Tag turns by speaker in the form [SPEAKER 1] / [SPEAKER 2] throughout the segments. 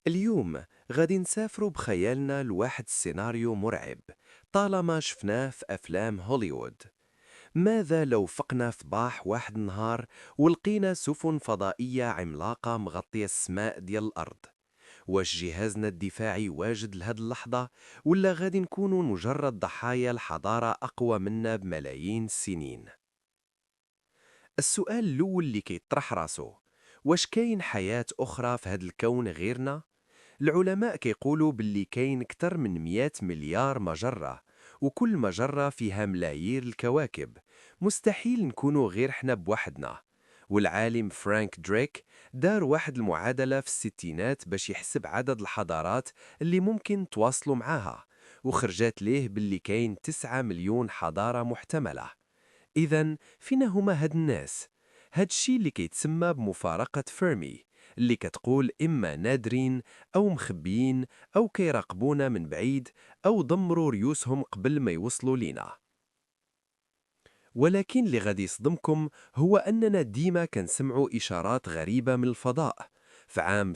[SPEAKER 1] اليوم غادي نسافروا بخيالنا لواحد السيناريو مرعب طالما شفناه في أفلام هوليوود. ماذا لو فقنا في صباح واحد النهار ولقينا سفن فضائية عملاقة مغطية السماء ديال الأرض؟ واش جهازنا الدفاعي واجد لهاد اللحظة، ولا غادي نكونوا مجرد ضحايا لحضارة أقوى منا بملايين السنين؟ السؤال الأول اللي كيطرح راسو: واش كاين حياة أخرى في هاد الكون غيرنا؟ العلماء كيقولوا باللي كاين أكثر من 100 مليار مجرة، وكل مجرة فيها ملايير الكواكب. مستحيل نكونوا غير حنا بوحدنا. والعالم فرانك دريك دار واحد المعادلة في الستينات باش يحسب عدد الحضارات اللي ممكن تواصلوا معاها، وخرجت ليه باللي كاين 9 مليون حضارة محتملة. إذن فينا هما هاد الناس؟ هاد الشي اللي كيتسمى بمفارقة فيرمي، اللي كتقول إما نادرين أو مخبيين أو كيراقبونا من بعيد أو ضمروا ريوسهم قبل ما يوصلوا لينا. ولكن اللي غادي يصدمكم هو أننا ديما كنسمعوا إشارات غريبة من الفضاء. في عام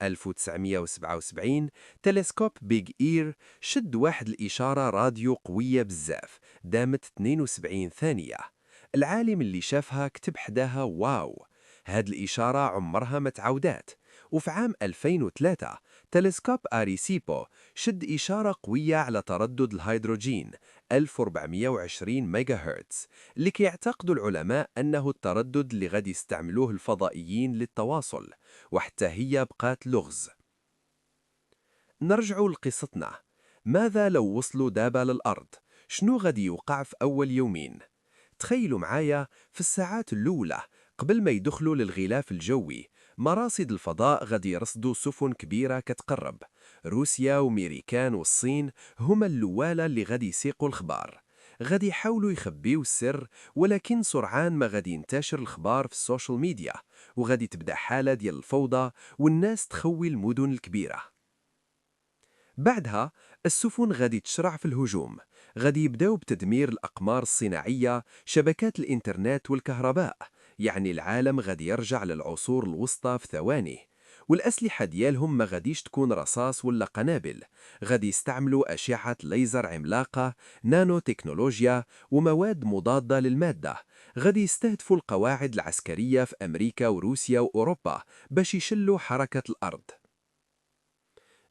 [SPEAKER 1] 1977 تلسكوب بيج إير شد واحد الإشارة راديو قوية بزاف دامت 72 ثانية. العالم اللي شافها كتب حداها واو، هاد الإشارة عمرها ما تعودات. وفي عام 2003 تلسكوب أريسيبو شد إشارة قوية على تردد الهيدروجين 1420 ميجا هرتز، اللي كيعتقد العلماء أنه التردد اللي غادي يستعملوه الفضائيين للتواصل، وحتى هي بقات لغز. نرجع لقصتنا. ماذا لو وصلوا دابا للأرض؟ شنو غادي يوقع في أول يومين؟ تخيلوا معايا في الساعات الأولى قبل ما يدخلوا للغلاف الجوي، مراصد الفضاء غادي يرصدوا سفن كبيرة كتقرب. روسيا وميريكان والصين هما اللوالة اللي غادي يسيقوا الخبار. غادي يحاولوا يخبيوا السر، ولكن سرعان ما غادي ينتشر الخبار في السوشيال ميديا، وغادي تبدأ حالة ديال الفوضى والناس تخوي المدن الكبيرة. بعدها السفن غادي تشرع في الهجوم. غادي يبداو بتدمير الأقمار الصناعية، شبكات الإنترنت والكهرباء. يعني العالم غادي يرجع للعصور الوسطى في ثواني. والأسلحة ديالهم ما غاديش تكون رصاص ولا قنابل، غادي يستعملوا أشعة ليزر عملاقة، نانو تكنولوجيا، ومواد مضادة للمادة. غادي يستهدفوا القواعد العسكرية في أمريكا وروسيا وأوروبا باش يشلوا حركة الأرض.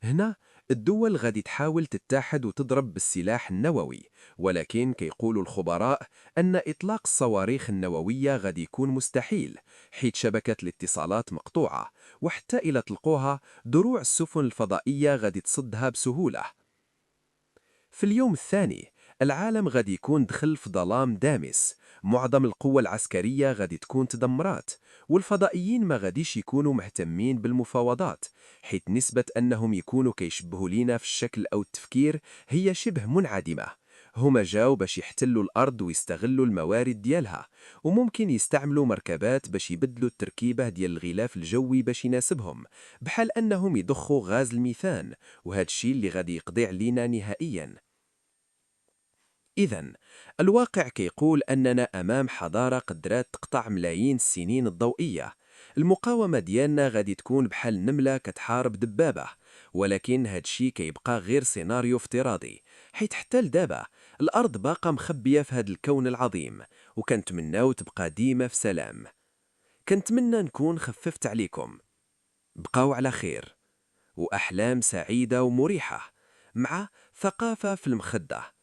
[SPEAKER 1] هنا الدول غادي تحاول تتحد وتضرب بالسلاح النووي، ولكن كيقولوا الخبراء أن إطلاق الصواريخ النووية غادي يكون مستحيل، حيث شبكة الاتصالات مقطوعة، وحتى إلى تلقوها دروع السفن الفضائية غادي تصدها بسهولة. في اليوم الثاني العالم غادي يكون دخل في ظلام دامس. معظم القوة العسكرية غادي تكون تدمرات، والفضائيين ما غاديش يكونوا مهتمين بالمفاوضات، حيث نسبة أنهم يكونوا كيشبهوا لينا في الشكل أو التفكير هي شبه منعدمة. هما جاو باش يحتلوا الأرض ويستغلوا الموارد ديالها، وممكن يستعملوا مركبات باش يبدلوا التركيبة ديال الغلاف الجوي باش يناسبهم، بحال أنهم يضخوا غاز الميثان، وهذا الشيء اللي غادي يقضي علينا نهائياً. إذن الواقع كيقول أننا أمام حضارة قدرات تقطع ملايين السنين الضوئية. المقاومة ديالنا غادي تكون بحال نملة كتحارب دبابة، ولكن هادشي كيبقى غير سيناريو افتراضي، حيث حتى لدابا الأرض باقا مخبية في هاد الكون العظيم، وكنتمناو تبقى ديما في سلام. كنتمنى نكون خففت عليكم. بقاو على خير، وأحلام سعيدة ومريحة، مع ثقافة في المخدة.